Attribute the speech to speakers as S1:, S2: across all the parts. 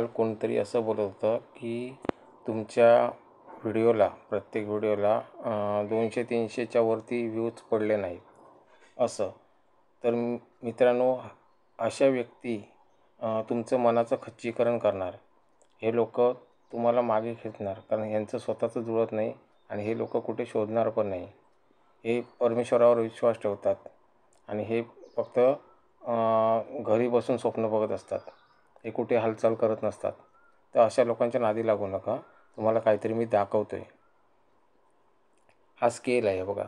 S1: कोणतरी असं बोलत होतं की तुमच्या व्हिडिओला प्रत्येक व्हिडिओला 200-300च्या वरती व्ह्यूज पडले नाहीत असं. तर मित्रांनो, अशा व्यक्ती तुमचं मनाचं खच्चीकरण करणार. हे लोक तुम्हाला मागे खेचणार, कारण यांचं स्वतःचं जुळत नाही आणि हे लोक कुठे शोधणार पण नाही. हे परमेश्वरावर विश्वास ठेवतात आणि हे फक्त घरी बसून स्वप्न बघत असतात. हे कुठे हालचाल करत नसतात. तर अशा लोकांच्या नादी लागू नका. तुम्हाला काहीतरी मी दाखवतोय. हा स्केल आहे बघा.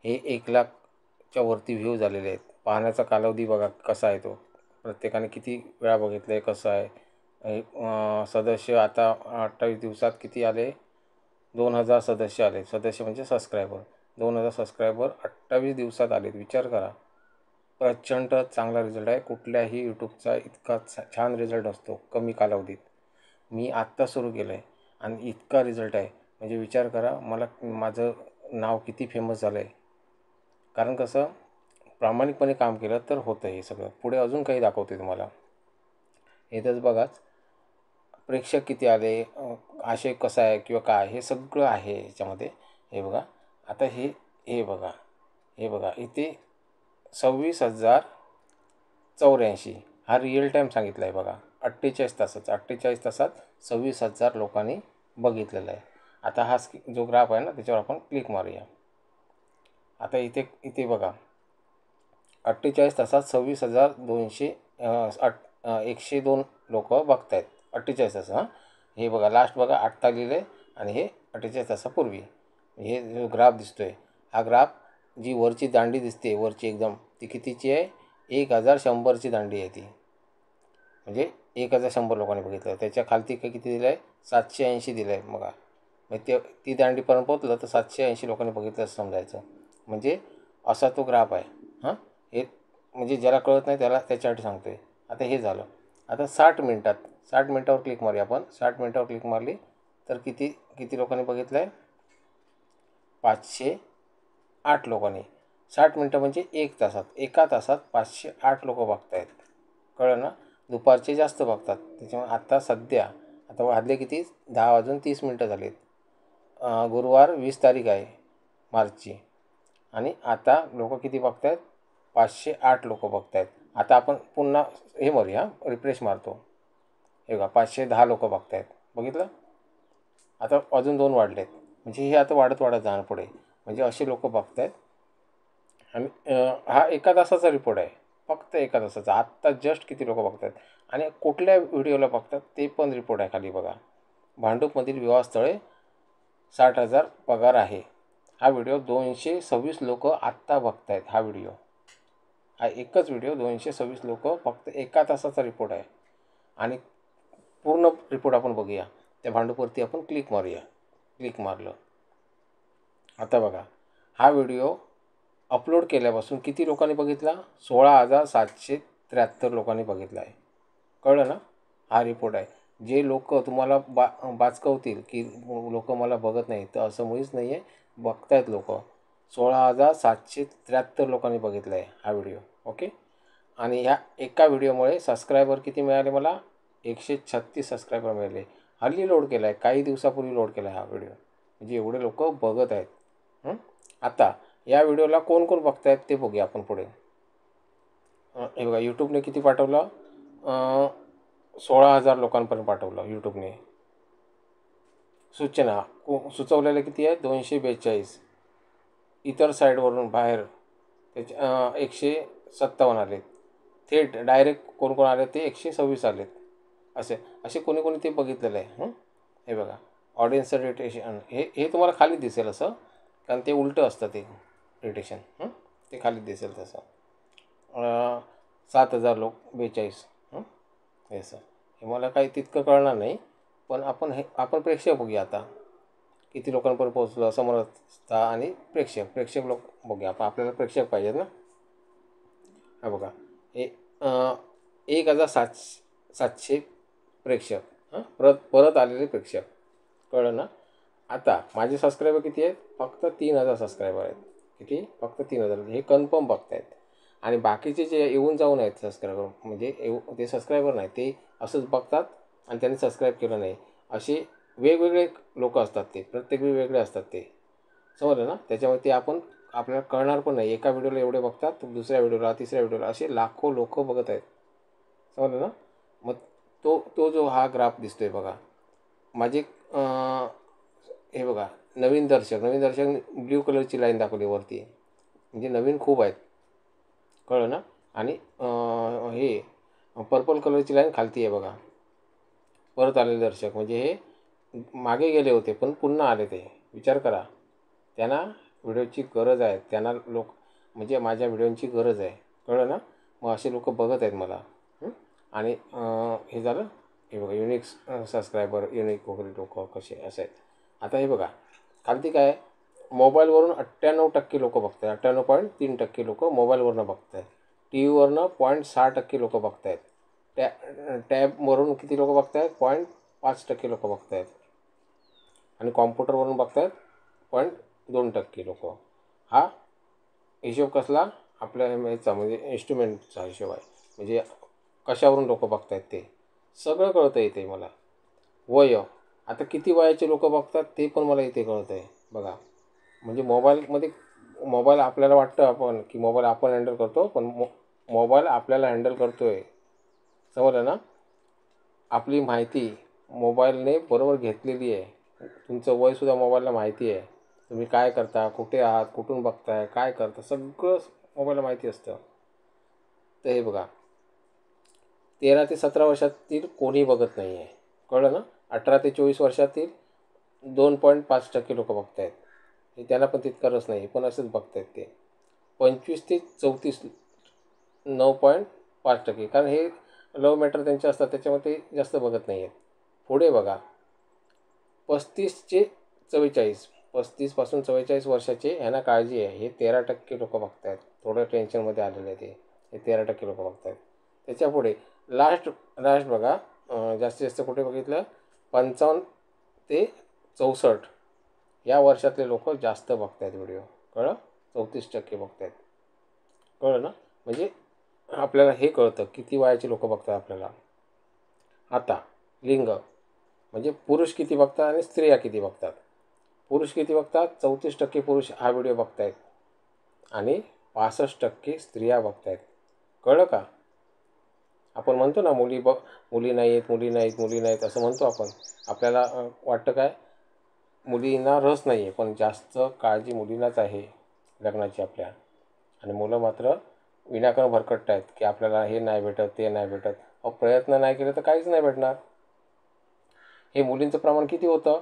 S1: हे 1,00,000च्या वरती व्ह्यू झालेले आहेत. पाहण्याचा कालावधी बघा कसा आहे तो. प्रत्येकाने किती वेळा बघितलं आहे, कसं आहे. सदस्य आता 28 दिवसात किती आले? 2,000 सदस्य आले. सदस्य म्हणजे सबस्क्रायबर. 2,000 सबस्क्रायबर 28 दिवसात आलेत. विचार करा. प्रचंड चांगला रिझल्ट आहे. कुठल्याही यूट्यूबचा इतका छान रिझल्ट असतो कमी कालावधीत. मी आत्ता सुरू केलं आहे आणि इतका रिझल्ट आहे. म्हणजे विचार करा, माझं नाव किती फेमस झालं आहे. कारण कसं, प्रामाणिकपणे काम केलं तर होतं हे सगळं. पुढे अजून काही दाखवते तुम्हाला. इथंच बघाच प्रेक्षक किती आले, आशय कसा आहे किंवा काय, हे सगळं आहे याच्यामध्ये. हे बघा. आता हे बघा इथे 26,084 हा रिअल टाईम सांगितला आहे बघा. 48 तासात 26,000 लोकांनी बघितलेलं आहे. आता हा जो ग्राफ आहे ना, त्याच्यावर आपण क्लिक मारूया. आता इथे बघा 48 तासात 26,102 लोक बघत आहेत. 48 तास. हे बघा लास्ट बघा 8 लिहिले आणि हे 48 तासापूर्वी. हे जो ग्राफ दिसतोय, हा ग्राफ जी वरची दांडी दिसते वरची एकदम, ती कितीची आहे? 1,100ची दांडी आहे ती. म्हणजे 1,100 लोकांनी बघितलं. त्याच्या खालती किती दिलं आहे? 780 दिलं आहे. बघा म्हणजे ती दांडीपर्यंत पोहोचलं तर 780 लोकांनी बघितलं असं समजायचं. म्हणजे असा तो ग्राफ आहे. हे म्हणजे ज्याला कळत नाही त्याला त्याच्यासाठी सांगतोय. आता हे झालं. आता 60 मिनटावर क्लिक मारूया आपण. 60 मिनटावर क्लिक मारली तर किती लोकांनी बघितलं आहे? 508 लोकांनी. 60 मिनटं म्हणजे 1 तासात. एका तासात 508 लोक बघत आहेत. कळलं ना? दुपारचे जास्त बघतात. त्याच्यामुळे आता वाजले किती? 10:30 झालेत. गुरुवार 20 तारीख आहे मार्चची. आणि आता लोक किती बघत आहेत? 508 लोक बघत आहेत. आता आपण पुन्हा हे मारूया, रिफ्रेश मारतो. हे बघा 510 लोक बघत आहेत. बघितलं? आता अजून 2 वाढलेत. म्हणजे हे आता वाढत जाणार पुढे. म्हणजे असे लोक बघत आहेत. आणि हा एका तासाचा रिपोर्ट आहे. फक्त एका तासाचा. आत्ता जस्ट किती लोक बघत आहेत आणि कुठल्या व्हिडिओला बघतात ते पण रिपोर्ट आहे खाली बघा. भांडूपमधील विवाहस्थळे 60,000 पगार आहे. हा व्हिडिओ 226 लोक आत्ता बघत आहेत. हा एकच व्हिडिओ 226 लोक फक्त एका तासाचा रिपोर्ट आहे. आणि पूर्ण रिपोर्ट आपण बघूया. त्या भांडूपवरती आपण क्लिक मारूया. क्लिक मारलं. आता बघा, हा व्हिडिओ अपलोड केल्यापासून किती लोकांनी बघितला? 16,773 लोकांनी बघितला आहे. कळलं ना? हा रिपोर्ट आहे. जे लोक तुम्हाला बाचकवतील की लोक मला बघत नाही, तर असं मुळीच नाही आहे. बघत आहेत लोक. 16,773 लोकांनी बघितला आहे हा व्हिडिओ. ओके. आणि ह्या एका व्हिडिओमुळे सबस्क्रायबर किती मिळाले मला? 136 सबस्क्रायबर मिळाले. हल्ली लोड केला आहे, काही दिवसापूर्वी लोड केला आहे हा व्हिडिओ. म्हणजे एवढे लोक बघत आहेत. आता या व्हिडिओला कोण बघत आहेत ते बघूया आपण पुढे. हे बघा, यूट्यूबने किती पाठवलं? 16,000 लोकांपर्यंत पाठवलं यूट्यूबने. सूचना सुचवलेलं किती आहे? 242. इतर साईडवरून बाहेर त्याच्या 157 आलेत. थेट डायरेक्ट कोण आले ते 126 आलेत. असे कोणी ते बघितलेलं आहे. हे बघा, ऑडियन्सचं रोटेशन हे तुम्हाला खाली दिसेल असं, कारण ते उलटं असतं ते रोटेशन. ते खाली दिसेल तसं. 7,000 लोक 42. हे सर, हे मला काही तितकं कळणार नाही, पण आपण प्रेक्षक बघूया आता. किती लोकांपर्यंत पोहोचलं समोरचा आणि प्रेक्षक लोक बघूया. आपल्याला प्रेक्षक पाहिजेत ना. हा बघा, हे 1,700 प्रेक्षक. परत आलेले प्रेक्षक. कळलं ना? आता माझे सबस्क्रायबर किती आहेत? फक्त 3,000 सबस्क्रायबर आहेत. किती? फक्त 3,000. हे कन्फर्म बघत आहेत. आणि बाकीचे जे येऊन जाऊन आहेत सबस्क्रायबर, म्हणजे ते सबस्क्रायबर नाही, ते असंच बघतात आणि त्यांनी सबस्क्राईब केलं नाही, असे वेगवेगळे लोक असतात. ते प्रत्येक वेगवेगळे असतात. ते समजलं ना. त्याच्यामुळे ते आपल्याला कळणार पण नाही. एका व्हिडिओला एवढे बघतात, दुसऱ्या व्हिडिओला, तिसऱ्या व्हिडिओला असे लाखो लोक बघत आहेत. समजलं ना. मग तो जो हा ग्राफ दिसतोय बघा, माझे हे बघा, नवीन दर्शक ब्ल्यू कलरची लाईन दाखवली वरती, म्हणजे नवीन खूप आहेत. कळलं ना. आणि हे पर्पल कलरची लाईन खालती आहे बघा, परत आलेले दर्शक, म्हणजे हे मागे गेले होते पण पुन्हा आले. ते विचार करा. त्यांना व्हिडिओची गरज आहे, त्यांना म्हणजे माझ्या व्हिडिओची गरज आहे. कळलं ना. मग असे लोक बघत आहेत मला. आणि हे झालं. हे बघा, युनिक सबस्क्रायबर, युनिक वगैरे लोक कसे असे आहेत. आता हे बघा खालती काय, मोबाईलवरून 98% लोक बघत आहेत. 98.3% लोक मोबाईलवरून बघत आहेत. टी व्हीवरनं 0.6% लोक बघत आहेत. टॅबवरून किती लोक बघत आहेत, 0.5% लोक बघत आहेत. आणि कॉम्प्युटरवरून बघत आहेत 0.2% लोक. हा हिशोब कसला, आपल्या याचा म्हणजे इन्स्ट्रुमेंटचा हिशोब आहे. म्हणजे कशावरून लोक बघत आहेत ते सगळं कळतं इथे मला. वय, आता किती वयाचे लोक बघतात ते पण मला इथे कळतं आहे बघा. म्हणजे मोबाईल आपल्याला वाटतं आपण की मोबाईल आपण हँडल करतो, पण मोबाईल आपल्याला हँडल करतो आहे. समजलं ना. आपली माहिती मोबाईलने बरोबर घेतलेली आहे. तुमचं वयसुद्धा मोबाईलला माहिती आहे. तुम्ही काय करता, कुठे आहात, कुठून बघताय, काय करता, सगळं मोबाईलला माहिती असतं. तर हे बघा, 13 ते 17 वर्षातील कोणी बघत नाही आहे. कळलं ना. 18 ते 24 वर्षातील 2.5% लोक बघत आहेत. हे त्याला पण तितका रस नाही, पण असंच बघत आहेत ते. 25 ते 34 9.5%, कारण हे लव्ह मॅटर त्यांचे असतात, त्याच्यामध्ये ते जास्त बघत नाही आहेत. पुढे बघा, 35 ते 44, 35पासून 44 वर्षाचे ह्यांना काळजी आहे, हे 13% लोक बघत आहेत. थोडं टेन्शनमध्ये आलेलं आहे ते, हे 13% लोक बघत आहेत. त्याच्यापुढे लास्ट बघा, जास्तीत जास्त कुठे बघितलं, 55 ते 64 या वर्षातले लोक जास्त बघत आहेत व्हिडिओ. कळलं. 34% बघत आहेत. कळलं ना. म्हणजे आपल्याला हे कळतं किती वयाचे लोक बघतात आपल्याला. आता लिंग, म्हणजे पुरुष किती बघतात आणि स्त्रिया किती बघतात. पुरुष किती बघतात, 34% पुरुष हा व्हिडिओ बघत आहेत आणि 65% स्त्रिया बघत आहेत. कळलं का. आपण म्हणतो ना मुली नाहीत असं म्हणतो आपण. आपल्याला वाटतं काय, मुलींना रस नाही आहे, पण जास्त काळजी मुलींनाच आहे लग्नाची आपल्या. आणि मुलं मात्र विनाकारण भरकटत आहेत की आपल्याला हे नाही भेटत, ते नाही भेटत. प्रयत्न नाही केले तर काहीच नाही भेटणार. हे मुलींचं प्रमाण किती होतं,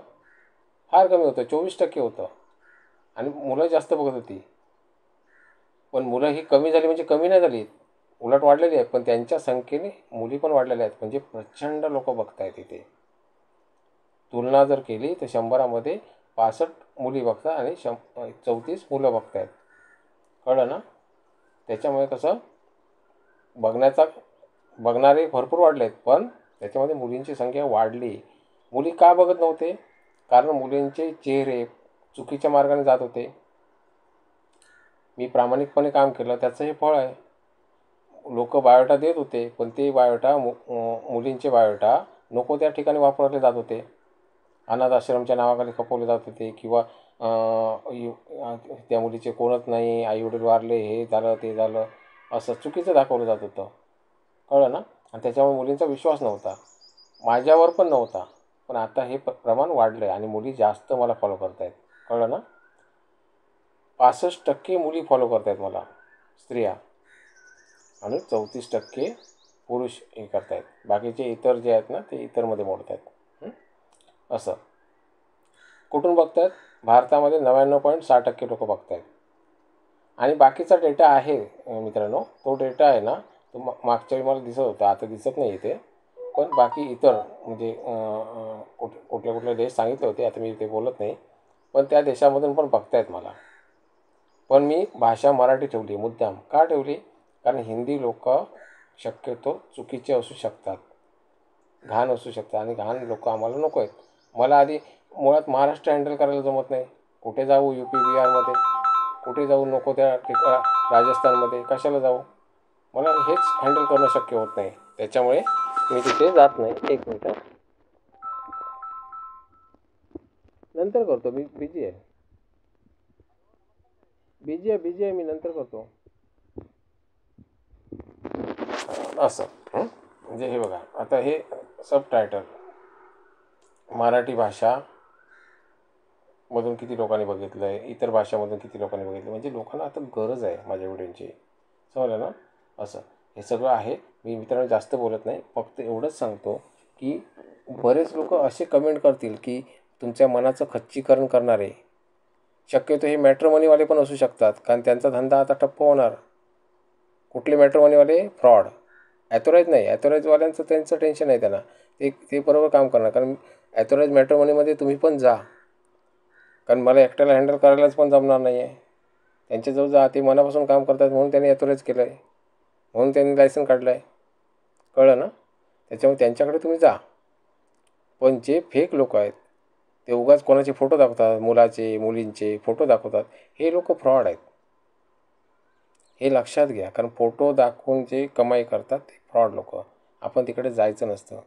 S1: फार कमी होतं, 24% होतं. आणि मुलं जास्त बघत होती. पण मुलं ही कमी झाली म्हणजे कमी नाही झाली, उलट वाढलेली आहेत. पण त्यांच्या संख्येने मुली पण वाढलेल्या आहेत. म्हणजे प्रचंड लोक बघत आहेत इथे. तुलना जर केली तर 100मध्ये 65 मुली बघतात आणि 34 मुलं बघत आहेत. कळलं ना. त्याच्यामुळे कसं, बघणारे भरपूर वाढले आहेत, पण त्याच्यामध्ये मुलींची संख्या वाढली. मुली का बघत नव्हते, कारण मुलींचे चेहरे चुकीच्या मार्गाने जात होते. मी प्रामाणिकपणे काम केलं, त्याचं हे फळ आहे. लोक बायोडा देत होते, पण ते बायोडा मुलींचे बायोडा नको त्या ठिकाणी वापरले जात होते. अनाथ आश्रमच्या नावाखाली खपवले जात होते, किंवा त्या मुलीचे कोणच नाही, आईवडील वारले, हे झालं ते झालं, असं चुकीचं दाखवलं जात होतं. कळलं ना. आणि त्याच्यामुळे मुलींचा विश्वास नव्हता, माझ्यावर पण नव्हता. पण आता हे प्रमाण वाढलं आहे आणि मुली जास्त मला फॉलो करत आहेत. कळलं ना. 65% मुली फॉलो करत आहेत मला, स्त्रिया, आणि 34% पुरुष हे करत आहेत. बाकीचे इतर जे आहेत ना, ते इतरमध्ये मोडत आहेत. असं कुठून बघत आहेत, भारतामध्ये 99.6% लोक बघत आहेत. आणि बाकीचा डेटा आहे मित्रांनो, तो डेटा आहे ना, तो मागच्या वेळी मला दिसत होता, आता दिसत नाही इथे. पण बाकी इतर म्हणजे कुठले देश सांगितले होते, आता मी ते बोलत नाही. पण त्या देशामधून पण बघत आहेत मला. पण मी भाषा मराठी ठेवली मुद्दाम. का ठेवली, कारण हिंदी लोक शक्यतो चुकीचे असू शकतात, घाण असू शकतात, आणि घाण लोक आम्हाला नको आहेत. मला आधी मुळात महाराष्ट्र हँडल करायला जमत नाही. कुठे जाऊ, UP बिहारमध्ये कुठे जाऊ, नको त्या राजस्थानमध्ये कशाला जाऊ. मला हेच हँडल करणं शक्य होत नाही, त्याच्यामुळे मी तिथे जात नाही. एक मिनिट, नंतर करतो. मी बिझी आहे, बिझी आहे मी, नंतर करतो. असं म्हणजे हे बघा, आता हे सब टायटल मराठी भाषा मधून किती लोकांनी बघितलं आहे, इतर भाषामधून किती लोकांनी बघितलं, म्हणजे लोकांना आता गरज आहे माझ्या व्हिडिओची. समजलं ना? असं हे सगळं आहे. मी मित्रांनो जास्त बोलत नाही, फक्त एवढंच सांगतो की बरेच लोक असे कमेंट करतील की तुमच्या मनाचं खच्चीकरण करणारे. शक्यतो हे मॅट्रिमोनीवाले पण असू शकतात, कारण त्यांचा धंदा आता ठप्प होणार. कुठले मॅट्रिमोनीवाले? फ्रॉड. ॲथोराईज नाही, ॲथोराईजवाल्यांचं त्यांचं टेन्शन आहे, त्यांना ते बरोबर काम करणार. कारण ॲथोराईज मॅट्रिमोनीमध्ये तुम्ही पण जा, कारण मला एकट्याला हँडल करायलाच पण जमणार नाही आहे. त्यांच्याजवळ जा, ते मनापासून काम करतात म्हणून त्यांनी ॲथोराईज केलं आहे, म्हणून त्यांनी लायसन काढलं आहे. कळलं ना? त्याच्यामुळे त्यांच्याकडे तुम्ही जा. पण जे फेक लोक आहेत ते उगाच कोणाचे फोटो दाखवतात, मुलाचे मुलींचे फोटो दाखवतात, हे लोक फ्रॉड आहेत. हे लक्षात घ्या, कारण फोटो दाखवून जे कमाई करतात ते फ्रॉड लोक. आपण तिकडे जायचं नसतं.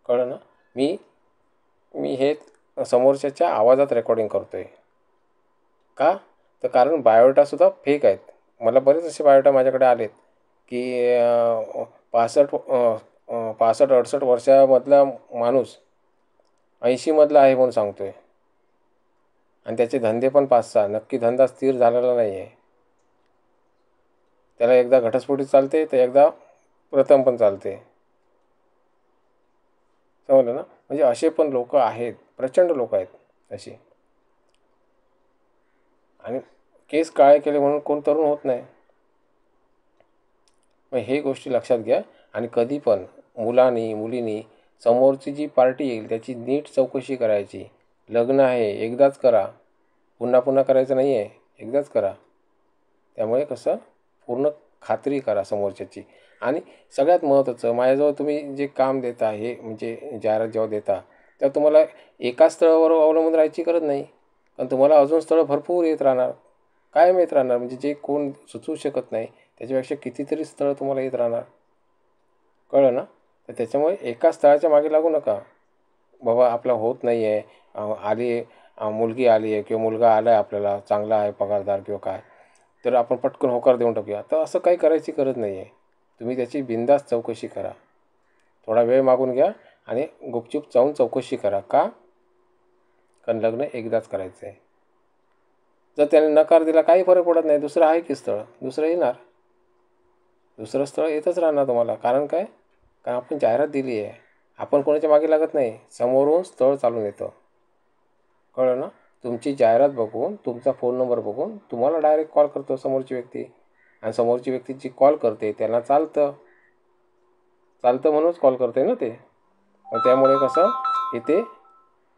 S1: कळलं ना? मी हे समोरच्याच्या आवाजात रेकॉर्डिंग करतो आहे. का? तर कारण बायोडाटासुद्धा फेक आहेत. मला बरेच असे बायोडाटा माझ्याकडे आलेत की 65-68 वर्षामधला माणूस 80मधला आहे म्हणून सांगतो आहे, आणि त्याचे धंदे पण 5-6. नक्की धंदा स्थिर झालेला नाही आहे. त्याला एकदा घटस्फोटीत चालते, तर एकदा प्रथम पण चालते. समजलं ना? म्हणजे असे पण लोक आहेत, प्रचंड लोक आहेत अशी. आणि केस काळे केले म्हणून कोण तरुण होत नाही. मग हे गोष्टी लक्षात घ्या. आणि कधी पण मुलींनी समोरची जी पार्टी येईल त्याची नीट चौकशी करायची. लग्न आहे, एकदाच करा, पुन्हा पुन्हा करायचं नाही आहे, एकदाच करा. त्यामुळे कसं पूर्ण खात्री करा समोरच्याची. आणि सगळ्यात महत्त्वाचं, माझ्याजवळ तुम्ही जे काम देता, हे म्हणजे जाहिरात जेव्हा देता, तेव्हा तुम्हाला एकाच स्थळावर अवलंबून राहायची गरज नाही, कारण तुम्हाला अजून स्थळं भरपूर येत राहणार, कायम येत राहणार. म्हणजे जे कोण सुचवू शकत नाही त्याच्यापेक्षा कितीतरी स्थळं तुम्हाला येत राहणार. कळलं ना? तर त्याच्यामुळे एका स्थळाच्या मागे लागू नका. बाबा आपला होत नाही आहे, मुलगी आली आहे किंवा मुलगा आला आहे, आपल्याला चांगला आहे पगारदार किंवा काय, तर आपण पटकन होकार देऊन टाकूया. तर असं काही करायची गरज नाही आहे. तुम्ही त्याची बिनधास्त चौकशी करा. थोडा वेळ मागून घ्या आणि गुपचूप जाऊन चौकशी करा. का? कारण लग्न एकदाच करायचं आहे. जर त्याने नकार दिला काही फरक पडत नाही, दुसरं आहे की स्थळ, दुसरं येणार, दुसरं स्थळ येतच राहणार तुम्हाला. कारण काय? कारण आपण जाहिरात दिली आहे, आपण कोणाच्या मागे लागत नाही, समोरून स्थळ चालून येतं. कळलं ना? तुमची जाहिरात बघून, तुमचा फोन नंबर बघून तुम्हाला डायरेक्ट कॉल करतो समोरची व्यक्ती, आणि समोरची व्यक्ती जी कॉल करते त्यांना चालतं म्हणूनच कॉल करते ना ते. त्यामुळे कसं इथे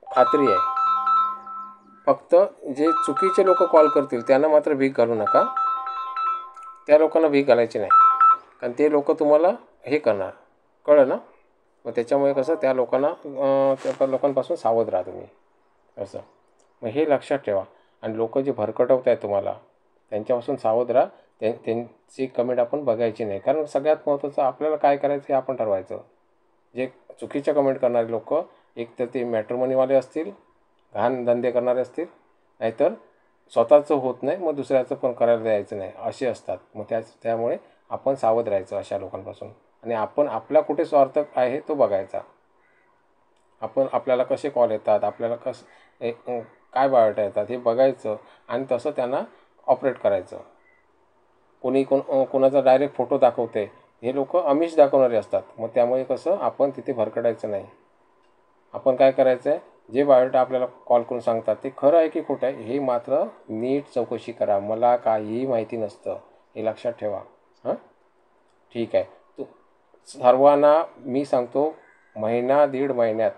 S1: खात्री आहे. फक्त जे चुकीचे लोक कॉल करतील त्यांना मात्र भीक घालू नका. त्या लोकांना भीक घालायची नाही, कारण ते लोक तुम्हाला हे करणार. कळलं ना? मग त्याच्यामुळे कसं त्या लोकांपासून सावध राहा तुम्ही. असं मग हे लक्षात ठेवा. आणि लोक जे भरकटवत आहेत तुम्हाला त्यांच्यापासून सावध राहा. त्यांची कमेंट आपण बघायची नाही, कारण सगळ्यात महत्त्वाचं आपल्याला काय करायचं हे आपण ठरवायचं. जे चुकीच्या कमेंट करणारे लोक, एक तर ते मॅट्रिमोनीवाले असतील, घाण धंदे करणारे असतील, नाहीतर स्वतःचं होत नाही मग दुसऱ्याचं पण करायला द्यायचं नाही, असे असतात. मग त्यामुळे आपण सावध राहायचं अशा लोकांपासून. आणि आपण आपला कुठे स्वार्थ आहे तो बघायचा. आपल्याला कसे कॉल येतात, आपल्याला काय बायोडाटा येतात हे बघायचं, आणि तसं त्यांना ऑपरेट करायचं. कोणाचा डायरेक्ट फोटो दाखवते, हे लोक आमिष दाखवणारे असतात. मग त्यामुळे कसं आपण तिथे भरकटायचं नाही. आपण काय करायचं आहे, जे बायोडाटा आपल्याला कॉल करून सांगतात ते खरं आहे की खोटं आहे हे मात्र नीट चौकशी करा. मला काहीही माहिती नसतं, हे लक्षात ठेवा. ठीक आहे. सर्वांना मी सांगतो, दीड महिन्यात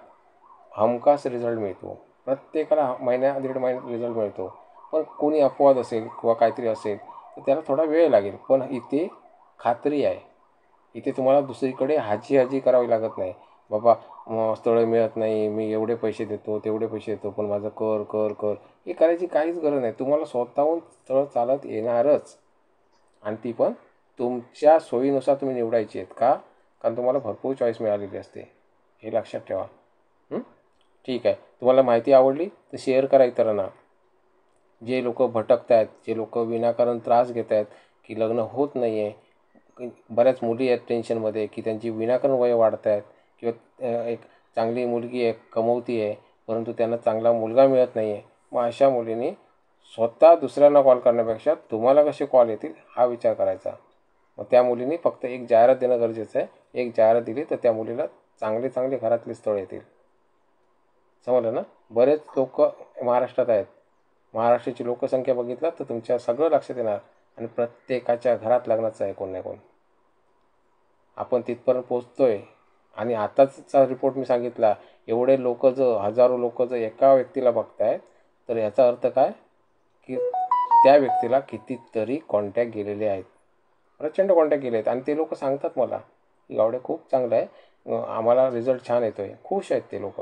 S1: हमखास रिझल्ट मिळतो. प्रत्येकाला दीड महिन्यात रिझल्ट मिळतो. पण कोणी अपवाद असेल किंवा काहीतरी असेल तर त्याला थोडा वेळ लागेल. पण इथे खात्री आहे. इथे तुम्हाला दुसरीकडे हाजी करावी लागत नाही. बाबा स्थळं मिळत नाही, मी एवढे पैसे देतो, तेवढे पैसे देतो, पण माझं कर हे करायची काहीच गरज नाही. तुम्हाला स्वतःहून स्थळ चालत येणारच, आणि ती पण तुमच्या सोयीनुसार तुम्ही निवडायची आहेत का, कारण तुम्हाला भरपूर चॉईस मिळालेली असते, हे लक्षात ठेवा. ठीक आहे. तुम्हाला माहिती आवडली तर शेअर करा इतरांना. जे लोक भटकत आहेत, जे लोक विनाकारण त्रास घेत आहेत, की लग्न होत नाही आहे, बऱ्याच मुली आहेत टेन्शनमध्ये की त्यांची विनाकारण वय वाढत आहेत, किंवा एक चांगली मुलगी आहे, कमवती आहे, परंतु त्यांना चांगला मुलगा मिळत नाही आहे. मग अशा मुलींनी स्वतः दुसऱ्यांना कॉल करण्यापेक्षा तुम्हाला कसे कॉल येतील हा विचार करायचा. मग त्या मुलींनी फक्त एक जाहिरात देणं गरजेचं आहे. एक जाहिरात दिली तर त्या मुलीला चांगले चांगले घरातले स्थळ येतील. समजलं ना. बरेच लोक महाराष्ट्रात आहेत. महाराष्ट्राची लोकसंख्या बघितलं तर तुमच्या सगळं लक्षात येणार, आणि प्रत्येकाच्या घरात लग्नाचं आहे कोण ना कोण. आपण तिथपर्यंत पोचतोय. आणि आताचा रिपोर्ट मी सांगितला, एवढे लोक जर हजारो लोक जर एका व्यक्तीला बघतायत, तर याचा अर्थ काय की त्या व्यक्तीला कितीतरी कॉन्टॅक्ट गेलेले आहेत, प्रचंड कॉन्टॅक्ट गेले आहेत. आणि ते लोक सांगतात मला की गावडे खूप चांगलं आहे, आम्हाला रिझल्ट छान येतो आहे, खुश आहेत ते लोक.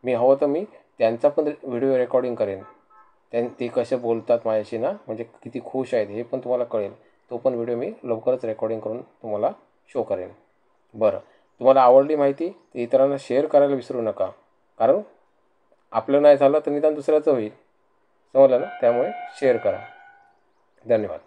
S1: मी हवं तर मी त्यांचा पण व्हिडिओ रेकॉर्डिंग करेन, ते कसे बोलतात माझ्याशी ना, म्हणजे किती खुश आहेत हे पण तुम्हाला कळेल. तो पण व्हिडिओ मी लवकरच रेकॉर्डिंग करून तुम्हाला शो करेन. बरं, तुम्हाला आवडली माहिती तर इतरांना शेअर करायला विसरू नका, कारण आपलं नाही झालं तर निदान दुसऱ्याचं होईल. समजलं ना. त्यामुळे शेअर करा. धन्यवाद.